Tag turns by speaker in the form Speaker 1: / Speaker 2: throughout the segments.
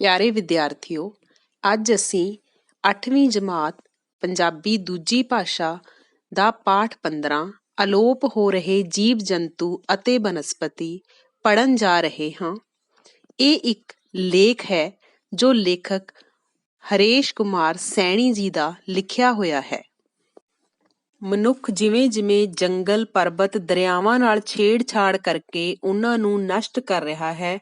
Speaker 1: ਪਿਆਰੇ ਵਿਦਿਆਰਥੀਓ, ਅੱਜ ਅਸੀਂ 8ਵੀਂ ਜਮਾਤ ਪੰਜਾਬੀ ਦੂਜੀ ਭਾਸ਼ਾ ਦਾ ਪਾਠ 15 ਅਲੋਪ ਹੋ ਰਹੇ ਜੀਵ ਜੰਤੂ ਅਤੇ ਬਨਸਪਤੀ ਪੜ੍ਹਨ ਜਾ ਰਹੇ ਹਾਂ। ਇਹ ਇੱਕ ਲੇਖ ਹੈ ਜੋ ਲੇਖਕ ਹਰੇਸ਼ ਕੁਮਾਰ ਸੈਣੀ ਜੀ ਦਾ ਲਿਖਿਆ ਹੋਇਆ ਹੈ। ਮਨੁੱਖ ਜਿਵੇਂ ਜਿਵੇਂ ਜੰਗਲ, ਪਰਬਤ, ਦਰਿਆਵਾਂ ਨਾਲ ਛੇੜਛਾੜ ਕਰਕੇ ਉਹਨਾਂ ਨੂੰ ਨਸ਼ਟ ਕਰ ਰਿਹਾ ਹੈ,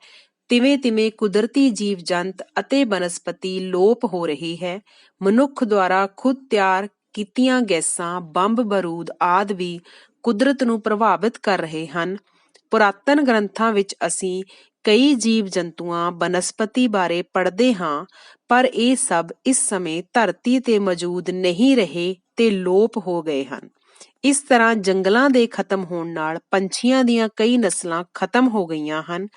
Speaker 1: ਤਿਵੇਂ ਤਿਵੇਂ ਕੁਦਰਤੀ ਜੀਵ ਜੰਤ ਅਤੇ ਬਨਸਪਤੀ ਲੋਪ ਹੋ ਰਹੀ ਹੈ। ਮਨੁੱਖ ਦੁਆਰਾ ਖੁਦ ਤਿਆਰ ਕੀਤੀਆਂ ਗੈਸਾਂ, ਬੰਬ, ਬਰੂਦ ਆਦਿ ਵੀ ਕੁਦਰਤ ਨੂੰ ਪ੍ਰਭਾਵਿਤ ਕਰ ਰਹੇ ਹਨ। ਪੁਰਾਤਨ ਗ੍ਰੰਥਾਂ ਵਿੱਚ ਅਸੀਂ ਕਈ ਜੀਵ ਜੰਤੂਆਂ, ਬਨਸਪਤੀ ਬਾਰੇ ਪੜ੍ਹਦੇ ਹਾਂ, ਪਰ ਇਹ ਸਭ ਇਸ ਸਮੇਂ ਧਰਤੀ ਤੇ ਮੌਜੂਦ ਨਹੀਂ ਰਹੇ ਤੇ ਲੋਪ ਹੋ ਗਏ ਹਨ। ਇਸ ਤਰ੍ਹਾਂ ਜੰਗਲਾਂ ਦੇ ਖਤਮ ਹੋਣ ਨਾਲ ਪੰਛੀਆਂ ਦੀਆਂ ਕਈ ਨਸਲਾਂ ਖਤਮ ਹੋ ਗਈਆਂ ਹਨ।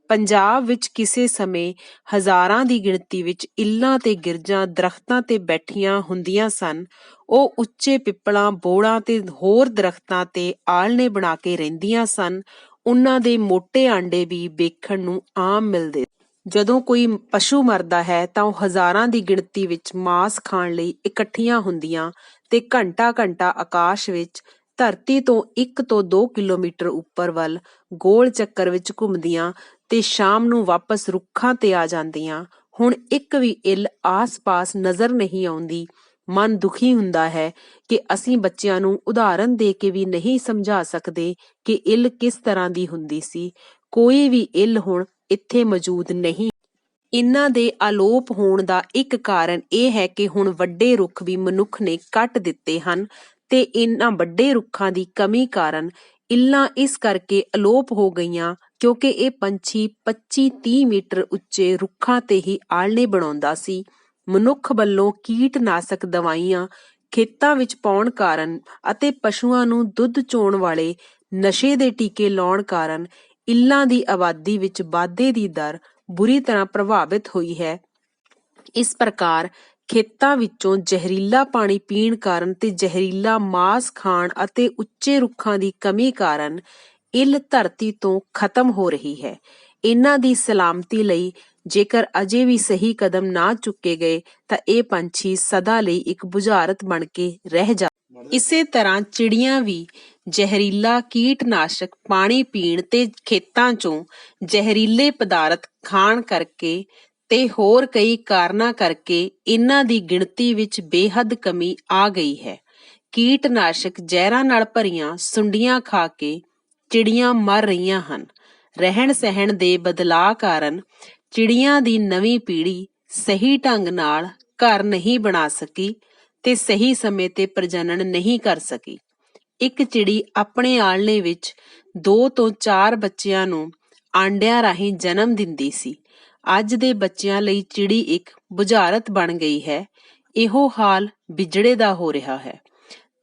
Speaker 1: ਪੰਜਾਬ ਵਿੱਚ ਕਿਸੇ ਸਮੇਂ ਹਜ਼ਾਰਾਂ ਦੀ ਗਿਣਤੀ ਵਿੱਚ ਇੱਲਾਂ ਤੇ ਗਿਰਜਾਂ ਦਰਖਤਾਂ ਤੇ ਬੈਠੀਆਂ ਹੁੰਦੀਆਂ ਸਨ। ਉਹ ਉੱਚੇ ਪਿੱਪਲਾਂ, ਬੋਹੜਾਂ ਤੇ ਹੋਰ ਦਰਖਤਾਂ ਤੇ ਆਲ੍ਹਣੇ ਬਣਾ ਕੇ ਰਹਿੰਦੀਆਂ ਸਨ। ਉਹਨਾਂ ਦੇ ਮੋਟੇ ਆਂਡੇ ਵੀ ਵੇਖਣ ਨੂੰ ਆਮ ਮਿਲਦੇ। ਜਦੋਂ ਕੋਈ ਪਸ਼ੂ ਮਰਦਾ ਹੈ ਤਾਂ ਉਹ ਹਜ਼ਾਰਾਂ ਦੀ ਗਿਣਤੀ ਵਿੱਚ ਮਾਸ ਖਾਣ ਲਈ ਇਕੱਠੀਆਂ ਹੁੰਦੀਆਂ ਤੇ ਘੰਟਾ-ਘੰਟਾ ਆਕਾਸ਼ ਵਿੱਚ ਧਰਤੀ ਤੋਂ 1 ਤੋਂ 2 ਕਿਲੋਮੀਟਰ ਉੱਪਰ ਵੱਲ ਗੋਲ ਚੱਕਰ ਵਿੱਚ ਘੁੰਮਦੀਆਂ ਤੇ ਸ਼ਾਮ ਨੂੰ ਵਾਪਸ ਰੁੱਖਾਂ ਤੇ ਆ ਜਾਂਦੀਆਂ। ਹੁਣ ਇੱਕ ਵੀ ਇੱਲ ਆਸ-ਪਾਸ ਨਜ਼ਰ ਨਹੀਂ ਆਉਂਦੀ। ਮਨ ਦੁਖੀ ਹੁੰਦਾ ਹੈ ਕਿ ਅਸੀਂ ਬੱਚਿਆਂ ਨੂੰ ਉਦਾਹਰਨ ਦੇ ਕੇ ਵੀ ਨਹੀਂ ਸਮਝਾ ਸਕਦੇ ਕਿ ਇੱਲ ਕਿਸ ਤਰ੍ਹਾਂ ਦੀ ਹੁੰਦੀ ਸੀ। ਕੋਈ ਵੀ ਇੱਲ ਹੁਣ ਇੱਥੇ ਮੌਜੂਦ ਨਹੀਂ। ਇਹਨਾਂ ਦੇ ਆਲੋਪ ਹੋਣ ਦਾ ਇੱਕ ਕਾਰਨ ਇਹ ਹੈ ਕਿ ਹੁਣ ਵੱਡੇ ਰੁੱਖ ਵੀ ਮਨੁੱਖ ਨੇ ਕੱਟ ਦਿੱਤੇ ਹਨ ਤੇ ਇਹਨਾਂ ਵੱਡੇ ਰੁੱਖਾਂ ਦੀ ਕਮੀ ਕਾਰਨ ਇੱਲਾਂ ਇਸ ਕਰਕੇ ਅਲੋਪ ਹੋ ਗਈਆਂ ਕਿਉਂਕਿ ਇਹ ਪੰਛੀ 25-30 ਮੀਟਰ ਉੱਚੇ ਰੁੱਖਾਂ ਤੇ ਹੀ ਆਲ੍ਹਣੇ ਬਣਾਉਂਦਾ ਸੀ। ਮਨੁੱਖ ਵੱਲੋਂ ਕੀਟਨਾਸ਼ਕ ਦਵਾਈਆਂ ਖੇਤਾਂ ਵਿੱਚ ਪਾਉਣ ਕਾਰਨ ਅਤੇ ਪਸ਼ੂਆਂ ਨੂੰ ਦੁੱਧ ਚੋਣ ਵਾਲੇ ਨਸ਼ੇ ਦੇ ਟੀਕੇ ਲਾਉਣ ਕਾਰਨ ਇੱਲਾਂ ਦੀ ਆਬਾਦੀ ਵਿੱਚ ਵਾਧੇ ਦੀ ਦਰ ਬੁਰੀ ਤਰ੍ਹਾਂ ਪ੍ਰਭਾਵਿਤ ਹੋਈ ਹੈ। ਇਸ ਪ੍ਰਕਾਰ ਖੇਤਾਂ ਵਿੱਚੋਂ ਜ਼ਹਿਰੀਲਾ ਪਾਣੀ ਪੀਣ ਕਾਰਨ ਤੇ ਜ਼ਹਿਰੀਲਾ ਮਾਸ ਖਾਣ ਅਤੇ ਉੱਚੇ ਰੁੱਖਾਂ ਦੀ ਕਮੀ ਕਾਰਨ ਇੱਲ ਧਰਤੀ ਤੋਂ ਖਤਮ ਹੋ ਰਹੀ ਹੈ। ਇਹਨਾਂ ਦੀ ਸਲਾਮਤੀ ਲਈ ਜੇਕਰ ਅਜੇ ਵੀ ਸਹੀ ਕਦਮ ਨਾ ਚੁੱਕੇ ਗਏ ਤਾਂ ਇਹ ਪੰਛੀ ਸਦਾ ਲਈ ਇੱਕ ਬੁਝਾਰਤ ਬਣ ਕੇ ਰਹਿ ਜਾ। ਇਸੇ ਤਰ੍ਹਾਂ ਚਿੜੀਆਂ ਵੀ ਜ਼ਹਿਰੀਲਾ ਕੀਟਨਾਸ਼ਕ ਪਾਣੀ ਪੀਣ ਤੇ ਖੇਤਾਂ ਚੋਂ ਜ਼ਹਿਰੀਲੇ ਪਦਾਰਥ ਖਾਣ ਕਰਕੇ ਤੇ ਹੋਰ ਕਈ ਕਾਰਨਾਂ ਕਰਕੇ ਇਹਨਾਂ ਦੀ ਗਿਣਤੀ ਵਿੱਚ ਬੇਹੱਦ ਕਮੀ ਆ ਗਈ ਹੈ। ਕੀਟਨਾਸ਼ਕ ਜ਼ਹਿਰਾਂ ਨਾਲ ਭਰੀਆਂ ਸੁੰਡੀਆਂ ਖਾ ਕੇ ਚਿੜੀਆਂ ਮਰ ਰਹੀਆਂ ਹਨ। ਰਹਿਣ ਸਹਿਣ ਦੇ ਬਦਲਾਅ ਕਾਰਨ ਚਿੜੀਆਂ ਦੀ ਨਵੀਂ ਪੀੜ੍ਹੀ ਸਹੀ ਢੰਗ ਨਾਲ ਘਰ ਨਹੀਂ ਬਣਾ ਸਕੀ ਤੇ ਸਹੀ ਸਮੇਂ ਤੇ ਪ੍ਰਜਨਨ ਨਹੀਂ ਕਰ ਸਕੀ। ਇੱਕ ਚਿੜੀ ਆਪਣੇ ਆਲ੍ਹਣੇ ਵਿੱਚ 2 ਤੋਂ 4 ਬੱਚਿਆਂ ਨੂੰ ਆਂਡਿਆਂ ਰਾਹੀਂ ਜਨਮ ਦਿੰਦੀ ਸੀ। ਅੱਜ ਦੇ ਬੱਚਿਆਂ ਲਈ ਚਿੜੀ ਇੱਕ ਬੁਝਾਰਤ ਬਣ ਗਈ ਹੈ। ਇਹੋ ਹਾਲ ਬਿਜੜੇ ਦਾ ਹੋ ਰਿਹਾ ਹੈ।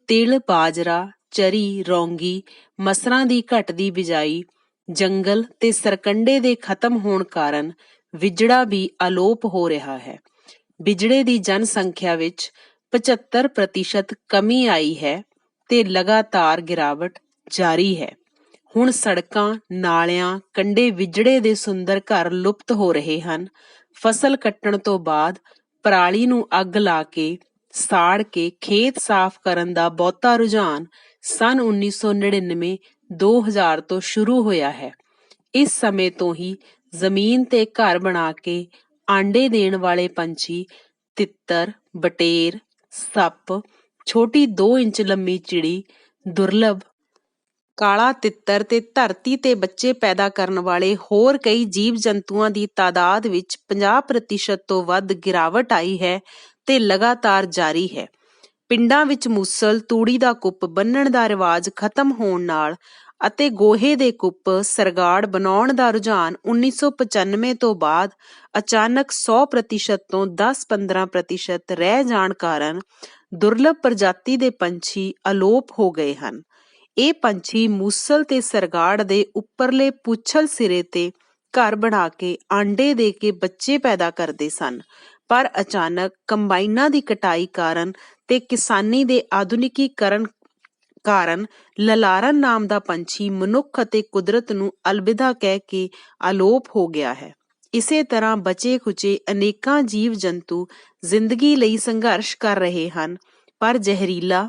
Speaker 1: ਤਿਲ, ਬਾਜਰਾ, ਚਰੀ, ਰੌਂਗੀ, ਮਸਰਾਂ ਦੀ ਘਟਦੀ ਬਿਜਾਈ, ਜੰਗਲ ਤੇ ਸਰਕੰਡੇ ਦੇ ਖਤਮ ਹੋਣ ਕਾਰਨ ਵਿਜੜਾ ਵੀ ਅਲੋਪ ਹੋ ਰਿਹਾ ਹੈ। ਬਿਜੜੇ ਦੀ ਜਨਸੰਖਿਆ ਵਿੱਚ 75% ਕਮੀ ਆਈ ਹੈ ਤੇ ਲਗਾਤਾਰ ਗਿਰਾਵਟ ਜਾਰੀ ਹੈ। ਹੁਣ ਸੜਕਾਂ, ਨਾਲਿਆਂ ਕੰਢੇ ਵਿਜੜੇ ਦੇ ਸੁੰਦਰ ਘਰ ਲੁਪਤ ਹੋ ਰਹੇ ਹਨ। ਫਸਲ ਕੱਟਣ ਤੋਂ ਬਾਅਦ ਪਰਾਲੀ ਨੂੰ ਅੱਗ ਲਾ ਕੇ ਸਾੜ ਕੇ ਖੇਤ ਸਾਫ਼ ਕਰਨ ਦਾ ਬਹੁਤਾ ਰੁਝਾਨ ਸੰਨ 1999-2000 ਤੋਂ ਸ਼ੁਰੂ ਹੋਇਆ ਹੈ। ਇਸ ਸਮੇਂ ਤੋਂ ਹੀ ਜ਼ਮੀਨ ਤੇ ਘਰ ਬਣਾ ਕੇ ਆਂਡੇ ਦੇਣ ਵਾਲੇ ਪੰਛੀ ਤਿੱਤਰ, ਬਟੇਰ, ਸੱਪ, ਛੋਟੀ 2 ਇੰਚ ਲੰਮੀ ਚਿੜੀ, ਦੁਰਲੱਭ ਕਾਲਾ ਤਿੱਤਰ ਤੇ ਧਰਤੀ ਤੇ ਬੱਚੇ ਪੈਦਾ ਕਰਨ ਵਾਲੇ ਹੋਰ ਕਈ ਜੀਵ ਜੰਤੂਆਂ ਦੀ ਤਾਦਾਦ ਵਿੱਚ 50% ਤੋਂ ਵੱਧ ਗਿਰਾਵਟ ਆਈ ਹੈ ਤੇ ਲਗਾਤਾਰ ਜਾਰੀ ਹੈ। ਪਿੰਡਾਂ ਵਿੱਚ ਮੂਸਲ, ਤੂੜੀ ਦਾ ਕੁੱਪ ਬੰਨਣ ਦਾ ਰਿਵਾਜ ਖਤਮ ਹੋਣ ਨਾਲ ਅਤੇ ਗੋਹੇ ਦੇ ਕੁੱਪ, ਸਰਗਾੜ ਬਣਾਉਣ ਦਾ ਰੁਝਾਨ 1995 ਤੋਂ ਬਾਅਦ ਅਚਾਨਕ 100% ਤੋਂ 10-15% ਰਹਿ ਜਾਣ ਕਾਰਨ ਦੁਰਲੱਭ ਪ੍ਰਜਾਤੀ ਦੇ ਪੰਛੀ ਅਲੋਪ ਹੋ ਗਏ ਹਨ। ਇਹ ਪੰਛੀ ਮੂਸਲ ਤੇ ਸਰਗਾੜ ਦੇ ਉੱਪਰਲੇ ਪੂਛਲ ਸਿਰੇ ਤੇ ਘਰ ਬਣਾ ਕੇ ਆਂਡੇ ਦੇ ਕੇ ਬੱਚੇ ਪੈਦਾ ਕਰਦੇ ਸਨ, ਪਰ ਅਚਾਨਕ ਕੰਬਾਈਨਾਂ ਦੀ ਕਟਾਈ ਕਾਰਨ ਤੇ ਕਿਸਾਨੀ ਦੇ ਆਧੁਨਿਕੀਕਰਨ ਕਾਰਨ ਲਲਾਰਨ ਨਾਮ ਦਾ ਪੰਛੀ ਮਨੁੱਖ ਅਤੇ ਕੁਦਰਤ ਨੂੰ ਅਲਵਿਦਾ ਕਹਿ ਕੇ ਅਲੋਪ ਹੋ ਗਿਆ ਹੈ। ਇਸੇ ਤਰ੍ਹਾਂ ਬਚੇ ਖੁਚੇ ਅਨੇਕਾਂ ਜੀਵ ਜੰਤੂ ਜ਼ਿੰਦਗੀ ਲਈ ਸੰਘਰਸ਼ ਕਰ ਰਹੇ ਹਨ, ਪਰ ਜ਼ਹਿਰੀਲਾ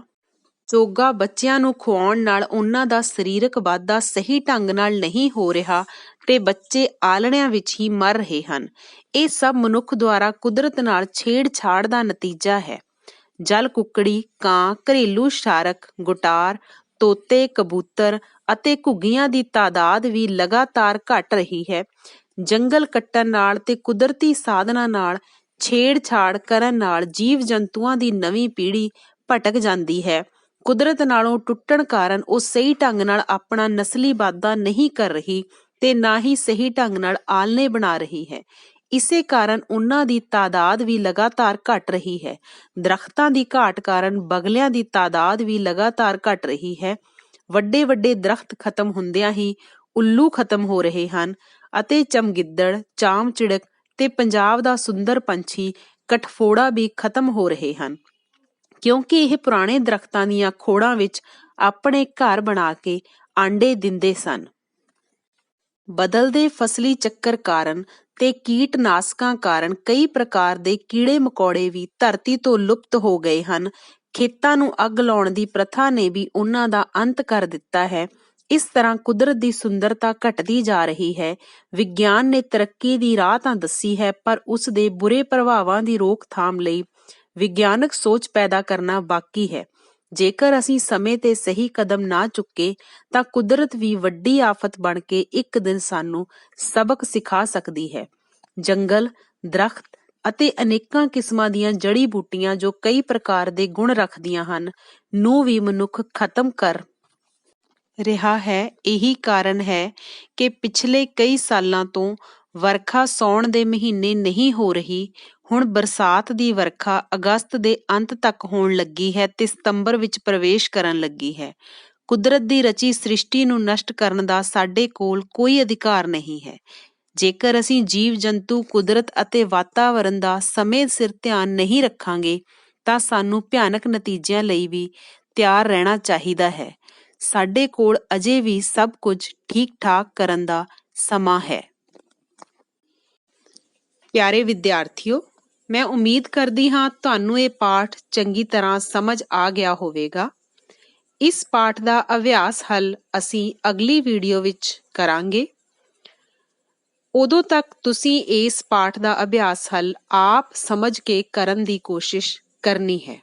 Speaker 1: ਚੋਗਾ ਬੱਚਿਆਂ ਨੂੰ ਖੁਆਉਣ ਨਾਲ ਉਹਨਾਂ ਦਾ ਸਰੀਰਕ ਵਾਧਾ ਸਹੀ ਢੰਗ ਨਾਲ ਨਹੀਂ ਹੋ ਰਿਹਾ ਤੇ ਬੱਚੇ ਆਲਣਿਆਂ ਵਿੱਚ ਹੀ ਮਰ ਰਹੇ ਹਨ। ਇਹ ਸਭ ਮਨੁੱਖ ਦੁਆਰਾ ਕੁਦਰਤ ਨਾਲ ਛੇੜਛਾੜ ਦਾ ਨਤੀਜਾ ਹੈ। ਜਲ ਕੁੱਕੜੀ, ਕਾਂ, ਘਰੇਲੂ ਸ਼ਾਰਕ, ਗੁਟਾਰ, ਤੋਤੇ, ਕਬੂਤਰ ਅਤੇ ਘੁੱਗੀਆਂ ਦੀ ਤਾਦਾਦ ਵੀ ਲਗਾਤਾਰ ਘਟ ਰਹੀ ਹੈ। ਜੰਗਲ ਕੱਟਣ ਨਾਲ ਤੇ ਕੁਦਰਤੀ ਸਾਧਨਾਂ ਨਾਲ ਛੇੜਛਾੜ ਕਰਨ ਨਾਲ ਜੀਵ ਜੰਤੂਆਂ ਦੀ ਨਵੀਂ ਪੀੜ੍ਹੀ ਭਟਕ ਜਾਂਦੀ ਹੈ। ਕੁਦਰਤ ਨਾਲੋਂ ਟੁੱਟਣ ਕਾਰਨ ਉਹ ਸਹੀ ਢੰਗ ਨਾਲ ਆਪਣਾ ਨਸਲੀ ਵਾਧਾ ਨਹੀਂ ਕਰ ਰਹੀ ਤੇ ਨਾ ਹੀ ਸਹੀ ਢੰਗ ਨਾਲ ਆਲਣੇ ਬਣਾ ਰਹੀ ਹੈ। ਇਸੇ ਕਾਰਨ ਉਹਨਾਂ ਦੀ ਤਾਦਾਦ ਵੀ ਲਗਾਤਾਰ ਘਟ ਰਹੀ ਹੈ। ਦਰਖਤਾਂ ਦੀ ਘਾਟ ਕਾਰਨ ਬਗਲਿਆਂ ਦੀ ਤਾਦਾਦ ਵੀ ਲਗਾਤਾਰ ਘਟ ਰਹੀ ਹੈ। ਵੱਡੇ ਵੱਡੇ ਦਰਖਤ ਖਤਮ ਹੁੰਦਿਆਂ ਹੀ ਉੱਲੂ ਖਤਮ ਹੋ ਰਹੇ ਹਨ ਅਤੇ ਚਮਗਿੱਦੜ, ਚਾਮ ਚਿੜਕ ਤੇ ਪੰਜਾਬ ਦਾ ਸੁੰਦਰ ਪੰਛੀ ਕਠਫੋੜਾ ਵੀ ਖਤਮ ਹੋ ਰਹੇ ਹਨ, ਕਿਉਂਕਿ ਇਹ ਪੁਰਾਣੇ ਦਰਖਤਾਂ ਦੀਆਂ ਖੋੜਾਂ ਵਿੱਚ ਆਪਣੇ ਘਰ ਬਣਾ ਕੇ ਆਂਡੇ ਦਿੰਦੇ ਸਨ। ਬਦਲਦੇ ਫਸਲੀ ਚੱਕਰ ਕਾਰਨ ਤੇ ਕੀਟਨਾਸ਼ਕਾਂ ਕਾਰਨ ਕਈ ਪ੍ਰਕਾਰ ਦੇ ਕੀੜੇ ਮਕੌੜੇ ਵੀ ਧਰਤੀ ਤੋਂ ਲੁਪਤ ਹੋ ਗਏ ਹਨ। ਖੇਤਾਂ ਨੂੰ ਅੱਗ ਲਾਉਣ ਦੀ ਪ੍ਰਥਾ ਨੇ ਵੀ ਉਹਨਾਂ ਦਾ ਅੰਤ ਕਰ ਦਿੱਤਾ ਹੈ। ਇਸ ਤਰ੍ਹਾਂ ਕੁਦਰਤ ਦੀ ਸੁੰਦਰਤਾ ਘਟਦੀ ਜਾ ਰਹੀ ਹੈ। ਵਿਗਿਆਨ ਨੇ ਤਰੱਕੀ ਦੀ ਰਾਹ ਤਾਂ ਦੱਸੀ ਹੈ, ਪਰ ਉਸ ਦੇ ਬੁਰੇ ਪ੍ਰਭਾਵਾਂ ਦੀ ਰੋਕਥਾਮ ਲਈ ਵਿਗਿਆਨਕ ਸੋਚ ਪੈਦਾ ਕਰਨਾ ਬਾਕੀ ਹੈ। ਜੇਕਰ ਅਸੀਂ ਸਮੇਂ ਤੇ ਸਹੀ ਕਦਮ ਨਾ ਚੁੱਕੇ ਤਾਂ ਕੁਦਰਤ ਵੀ ਵੱਡੀ ਆਫਤ ਬਣ ਕੇ ਇੱਕ ਦਿਨ ਸਾਨੂੰ ਸਬਕ ਸਿਖਾ ਸਕਦੀ ਹੈ। ਜੰਗਲ, ਦਰਖਤ ਅਤੇ ਅਨੇਕਾਂ ਕਿਸਮਾਂ ਦੀਆਂ ਜੜੀ ਬੂਟੀਆਂ ਜੋ ਕਈ ਪ੍ਰਕਾਰ ਦੇ ਗੁਣ ਰੱਖਦੀਆਂ ਹਨ, ਨੂੰ ਵੀ ਮਨੁੱਖ ਖਤਮ ਕਰ ਰਿਹਾ ਹੈ। ਇਹੀ ਕਾਰਨ ਹੈ ਕਿ ਪਿਛਲੇ ਕਈ ਸਾਲਾਂ ਤੋਂ ਵਰਖਾ ਸਾਉਣ ਦੇ ਮਹੀਨੇ ਨਹੀਂ ਹੋ ਰਹੀ। ਹੁਣ ਬਰਸਾਤ ਦੀ ਵਰਖਾ ਅਗਸਤ ਦੇ ਅੰਤ ਤੱਕ ਹੋਣ ਲੱਗੀ ਹੈ ਤੇ ਸਤੰਬਰ ਵਿੱਚ ਪ੍ਰਵੇਸ਼ ਕਰਨ ਲੱਗੀ ਹੈ। ਕੁਦਰਤ ਦੀ ਰਚੀ ਸ੍ਰਿਸ਼ਟੀ ਨੂੰ ਨਸ਼ਟ ਕਰਨ ਦਾ ਸਾਡੇ ਕੋਲ ਕੋਈ ਅਧਿਕਾਰ ਨਹੀਂ ਹੈ। ਜੇਕਰ ਅਸੀਂ ਜੀਵ ਜੰਤੂ, ਕੁਦਰਤ ਅਤੇ ਵਾਤਾਵਰਣ ਦਾ ਸਮੇਂ ਸਿਰ ਧਿਆਨ ਨਹੀਂ ਰੱਖਾਂਗੇ ਤਾਂ ਸਾਨੂੰ ਭਿਆਨਕ ਨਤੀਜਿਆਂ ਲਈ ਵੀ ਤਿਆਰ ਰਹਿਣਾ ਚਾਹੀਦਾ ਹੈ। ਸਾਡੇ ਕੋਲ ਅਜੇ ਵੀ ਸਭ ਕੁਝ ਠੀਕ ਠਾਕ ਕਰਨ ਦਾ ਸਮਾਂ ਹੈ। ਪਿਆਰੇ ਵਿਦਿਆਰਥੀਓ, ਮੈਂ ਉਮੀਦ ਕਰਦੀ ਹਾਂ ਤੁਹਾਨੂੰ ਇਹ ਪਾਠ ਚੰਗੀ ਤਰ੍ਹਾਂ ਸਮਝ ਆ ਗਿਆ ਹੋਵੇਗਾ। ਇਸ ਪਾਠ ਦਾ ਅਭਿਆਸ ਹੱਲ ਅਸੀਂ ਅਗਲੀ ਵੀਡੀਓ ਵਿੱਚ ਕਰਾਂਗੇ। ਉਦੋਂ ਤੱਕ ਤੁਸੀਂ ਇਸ ਪਾਠ ਦਾ ਅਭਿਆਸ ਹੱਲ ਆਪ ਸਮਝ ਕੇ ਕਰਨ ਦੀ ਕੋਸ਼ਿਸ਼ ਕਰਨੀ ਹੈ।